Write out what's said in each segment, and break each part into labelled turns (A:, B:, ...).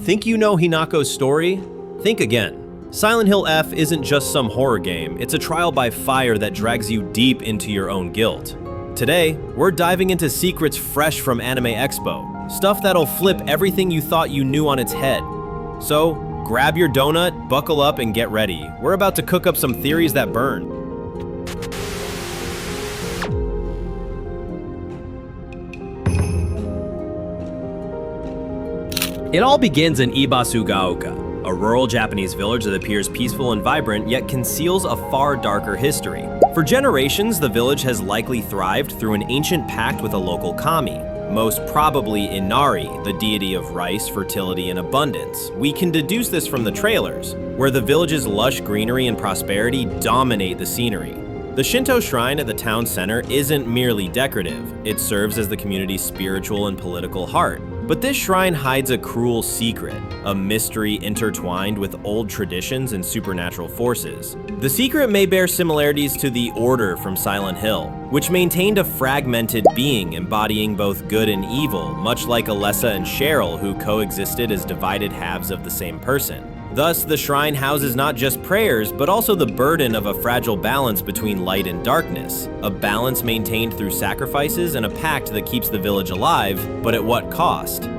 A: Think you know Hinako's story? Think again. Silent Hill F isn't just some horror game, it's a trial by fire that drags you deep into your own guilt. Today, we're diving into secrets fresh from Anime Expo, stuff that'll flip everything you thought you knew on its head. So, grab your donut, buckle up, and get ready. We're about to cook up some theories that burn. It all begins in Ibasugaoka, a rural Japanese village that appears peaceful and vibrant, yet conceals a far darker history. For generations, the village has likely thrived through an ancient pact with a local kami, most probably Inari, the deity of rice, fertility, and abundance. We can deduce this from the trailers, where the village's lush greenery and prosperity dominate the scenery. The Shinto shrine at the town center isn't merely decorative, it serves as the community's spiritual and political heart. But this shrine hides a cruel secret, a mystery intertwined with old traditions and supernatural forces. The secret may bear similarities to the Order from Silent Hill, which maintained a fragmented being embodying both good and evil, much like Alessa and Cheryl, who coexisted as divided halves of the same person. Thus, the shrine houses not just prayers, but also the burden of a fragile balance between light and darkness, a balance maintained through sacrifices and a pact that keeps the village alive, but at what cost?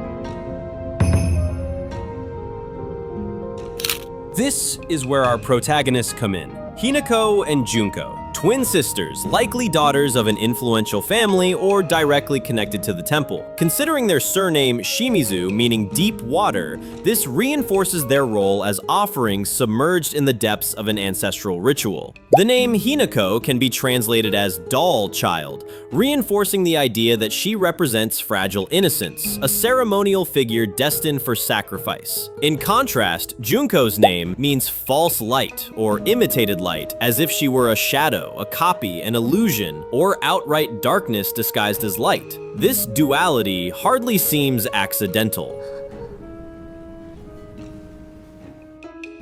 A: This is where our protagonists come in. Hinako and Junko, twin sisters, likely daughters of an influential family or directly connected to the temple. Considering their surname Shimizu, meaning deep water, this reinforces their role as offerings submerged in the depths of an ancestral ritual. The name Hinako can be translated as doll child, reinforcing the idea that she represents fragile innocence, a ceremonial figure destined for sacrifice. In contrast, Junko's name means false light or imitated light, as if she were a shadow, a copy, an illusion, or outright darkness disguised as light. This duality hardly seems accidental.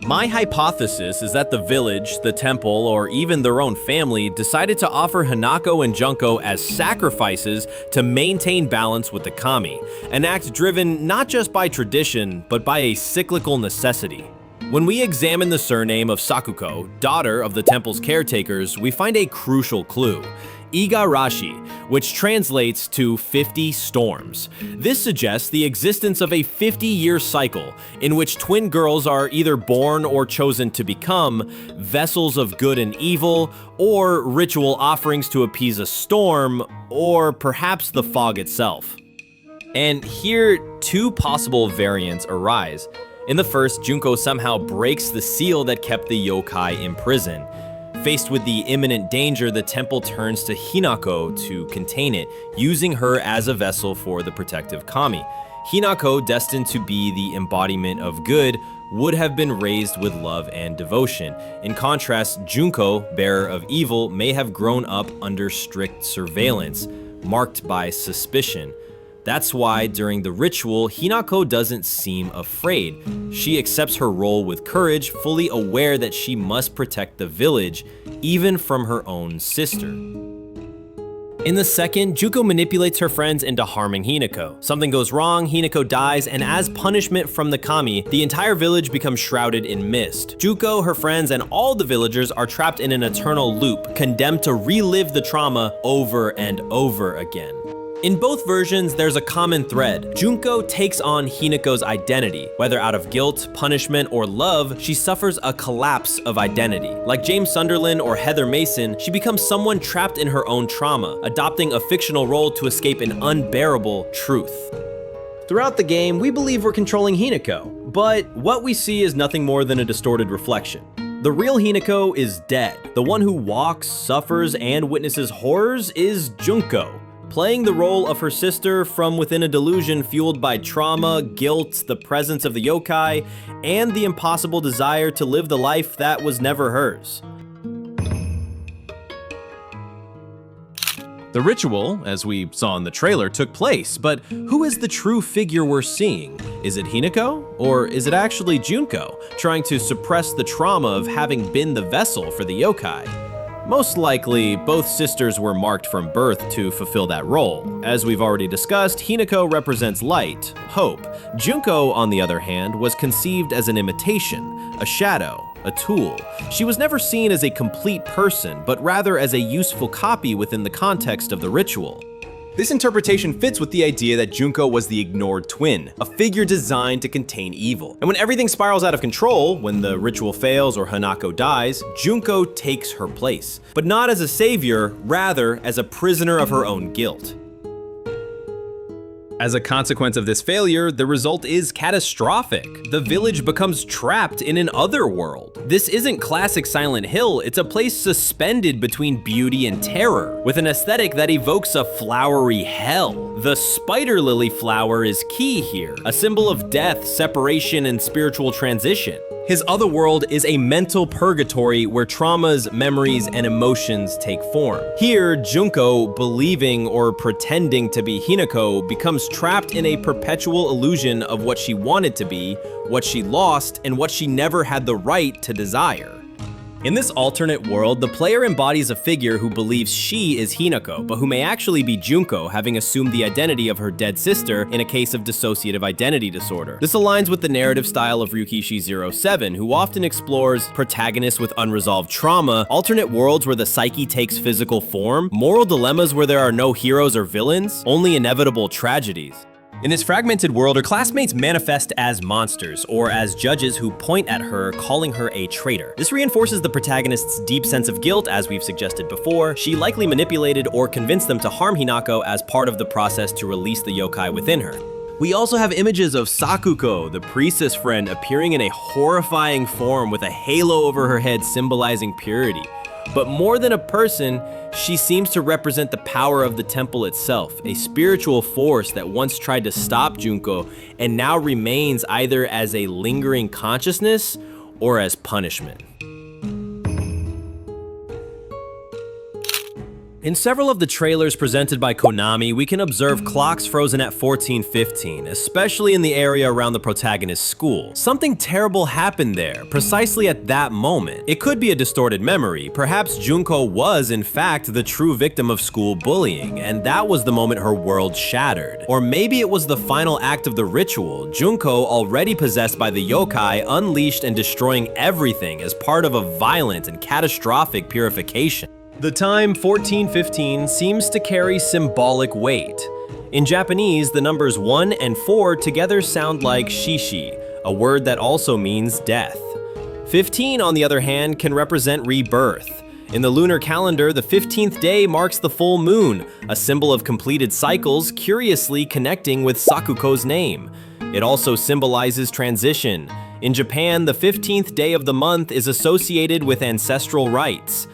A: My hypothesis is that the village, the temple, or even their own family decided to offer Hinako and Junko as sacrifices to maintain balance with the kami, an act driven not just by tradition, but by a cyclical necessity. When we examine the surname of Sakuko, daughter of the temple's caretakers, we find a crucial clue. Igarashi, which translates to 50 storms. This suggests the existence of a 50-year cycle in which twin girls are either born or chosen to become vessels of good and evil, or ritual offerings to appease a storm, or perhaps the fog itself. And here, two possible variants arise. In the first, Junko somehow breaks the seal that kept the yokai in prison. Faced with the imminent danger, the temple turns to Hinako to contain it, using her as a vessel for the protective kami. Hinako, destined to be the embodiment of good, would have been raised with love and devotion. In contrast, Junko, bearer of evil, may have grown up under strict surveillance, marked by suspicion. That's why, during the ritual, Hinako doesn't seem afraid. She accepts her role with courage, fully aware that she must protect the village, even from her own sister. In the second, Junko manipulates her friends into harming Hinako. Something goes wrong, Hinako dies, and as punishment from the kami, the entire village becomes shrouded in mist. Junko, her friends, and all the villagers are trapped in an eternal loop, condemned to relive the trauma over and over again. In both versions, there's a common thread. Junko takes on Hinako's identity. Whether out of guilt, punishment, or love, she suffers a collapse of identity. Like James Sunderland or Heather Mason, she becomes someone trapped in her own trauma, adopting a fictional role to escape an unbearable truth. Throughout the game, we believe we're controlling Hinako, but what we see is nothing more than a distorted reflection. The real Hinako is dead. The one who walks, suffers, and witnesses horrors is Junko, playing the role of her sister from within a delusion fueled by trauma, guilt, the presence of the yokai, and the impossible desire to live the life that was never hers. The ritual, as we saw in the trailer, took place, but who is the true figure we're seeing? Is it Hinako? Or is it actually Junko, trying to suppress the trauma of having been the vessel for the yokai? Most likely, both sisters were marked from birth to fulfill that role. As we've already discussed, Hinako represents light, hope. Junko, on the other hand, was conceived as an imitation, a shadow, a tool. She was never seen as a complete person, but rather as a useful copy within the context of the ritual.
B: This interpretation fits with the idea that Junko was the ignored twin, a figure designed to contain evil. And when everything spirals out of control, when the ritual fails or Hinako dies, Junko takes her place. But not as a savior, rather as a prisoner of her own guilt. As a consequence of this failure, the result is catastrophic. The village becomes trapped in an otherworld. This isn't classic Silent Hill, it's a place suspended between beauty and terror, with an aesthetic that evokes a flowery hell. The spider lily flower is key here, a symbol of death, separation, and spiritual transition. His other world is a mental purgatory where traumas, memories, and emotions take form. Here, Junko, believing or pretending to be Hinako, becomes trapped in a perpetual illusion of what she wanted to be, what she lost, and what she never had the right to desire. In this alternate world, the player embodies a figure who believes she is Hinako, but who may actually be Junko, having assumed the identity of her dead sister in a case of dissociative identity disorder. This aligns with the narrative style of Ryukishi07, who often explores protagonists with unresolved trauma, alternate worlds where the psyche takes physical form, moral dilemmas where there are no heroes or villains, only inevitable tragedies. In this fragmented world, her classmates manifest as monsters, or as judges who point at her, calling her a traitor. This reinforces the protagonist's deep sense of guilt, as we've suggested before. She likely manipulated or convinced them to harm Hinako as part of the process to release the yokai within her. We also have images of Sakuko, the priestess friend, appearing in a horrifying form with a halo over her head symbolizing purity. But more than a person, she seems to represent the power of the temple itself, a spiritual force that once tried to stop Junko and now remains either as a lingering consciousness or as punishment. In several of the trailers presented by Konami, we can observe clocks frozen at 14:15, especially in the area around the protagonist's school. Something terrible happened there, precisely at that moment. It could be a distorted memory. Perhaps Junko was, in fact, the true victim of school bullying, and that was the moment her world shattered. Or maybe it was the final act of the ritual, Junko, already possessed by the yokai, unleashed and destroying everything as part of a violent and catastrophic purification. The time 14:15 seems to carry symbolic weight. In Japanese, the numbers 1 and 4 together sound like shishi, a word that also means death. 15, on the other hand, can represent rebirth. In the lunar calendar, the 15th day marks the full moon, a symbol of completed cycles, curiously connecting with Sakuko's name. It also symbolizes transition. In Japan, the 15th day of the month is associated with ancestral rites.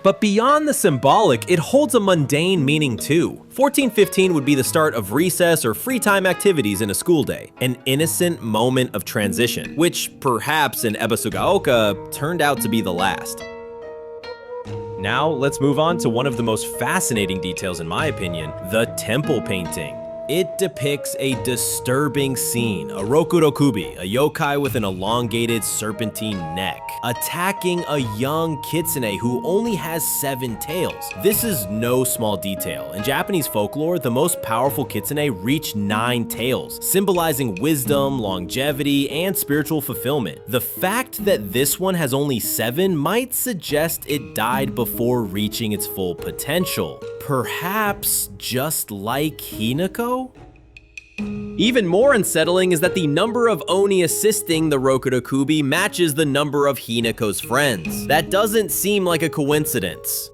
B: But beyond the symbolic, it holds a mundane meaning too. 14:15 would be the start of recess or free time activities in a school day, an innocent moment of transition, which perhaps in Ebasugaoka turned out to be the last. Now let's move on to one of the most fascinating details in my opinion, the temple painting. It depicts a disturbing scene, a rokurokubi, a yokai with an elongated serpentine neck, attacking a young kitsune who only has 7 tails. This is no small detail. In Japanese folklore, the most powerful kitsune reach 9 tails, symbolizing wisdom, longevity, and spiritual fulfillment. The fact that this one has only 7 might suggest it died before reaching its full potential. Perhaps just like Hinako? Even more unsettling is that the number of Oni assisting the Rokurokubi matches the number of Hinako's friends. That doesn't seem like a coincidence.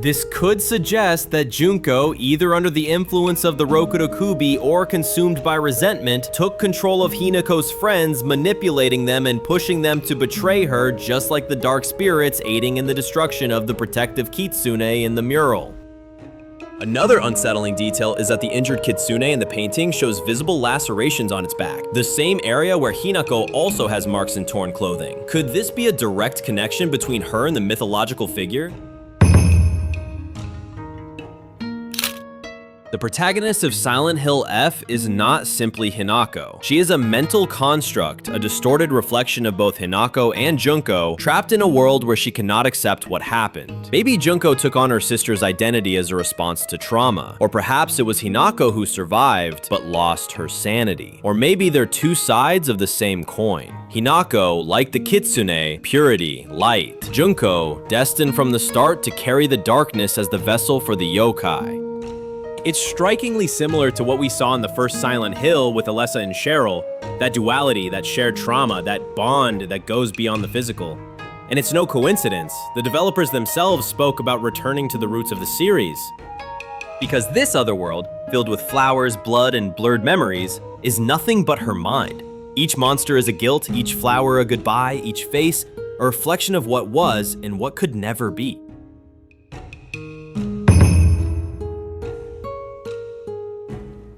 B: This could suggest that Junko, either under the influence of the Rokurokubi or consumed by resentment, took control of Hinako's friends, manipulating them and pushing them to betray her, just like the dark spirits aiding in the destruction of the protective kitsune in the mural. Another unsettling detail is that the injured kitsune in the painting shows visible lacerations on its back, the same area where Hinako also has marks and torn clothing. Could this be a direct connection between her and the mythological figure? The protagonist of Silent Hill F is not simply Hinako. She is a mental construct, a distorted reflection of both Hinako and Junko, trapped in a world where she cannot accept what happened. Maybe Junko took on her sister's identity as a response to trauma, or perhaps it was Hinako who survived but lost her sanity. Or maybe they're two sides of the same coin. Hinako, like the kitsune, purity, light. Junko, destined from the start to carry the darkness as the vessel for the yokai.
A: It's strikingly similar to what we saw in the first Silent Hill with Alessa and Cheryl, that duality, that shared trauma, that bond that goes beyond the physical. And it's no coincidence, the developers themselves spoke about returning to the roots of the series.
B: Because this other world, filled with flowers, blood, and blurred memories, is nothing but her mind. Each monster is a guilt, each flower a goodbye, each face a reflection of what was and what could never be.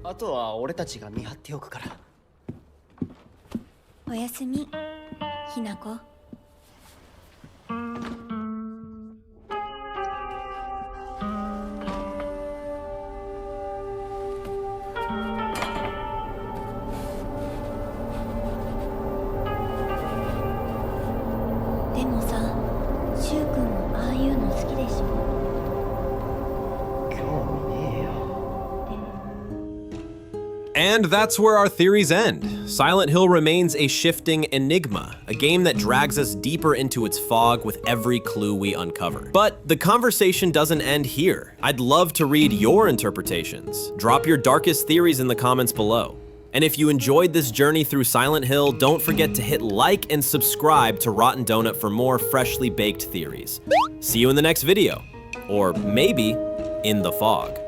C: あとは俺たちが見張っておくから。
D: おやすみ、ひなこ。でもさ、しゅうくんもああいうの好きでしょ。
C: 興味ねえよ。
B: And that's where our theories end. Silent Hill remains a shifting enigma, a game that drags us deeper into its fog with every clue we uncover. But the conversation doesn't end here. I'd love to read your interpretations. Drop your darkest theories in the comments below. And if you enjoyed this journey through Silent Hill, don't forget to hit like and subscribe to Rotten Donut for more freshly baked theories. See you in the next video. Or maybe in the fog.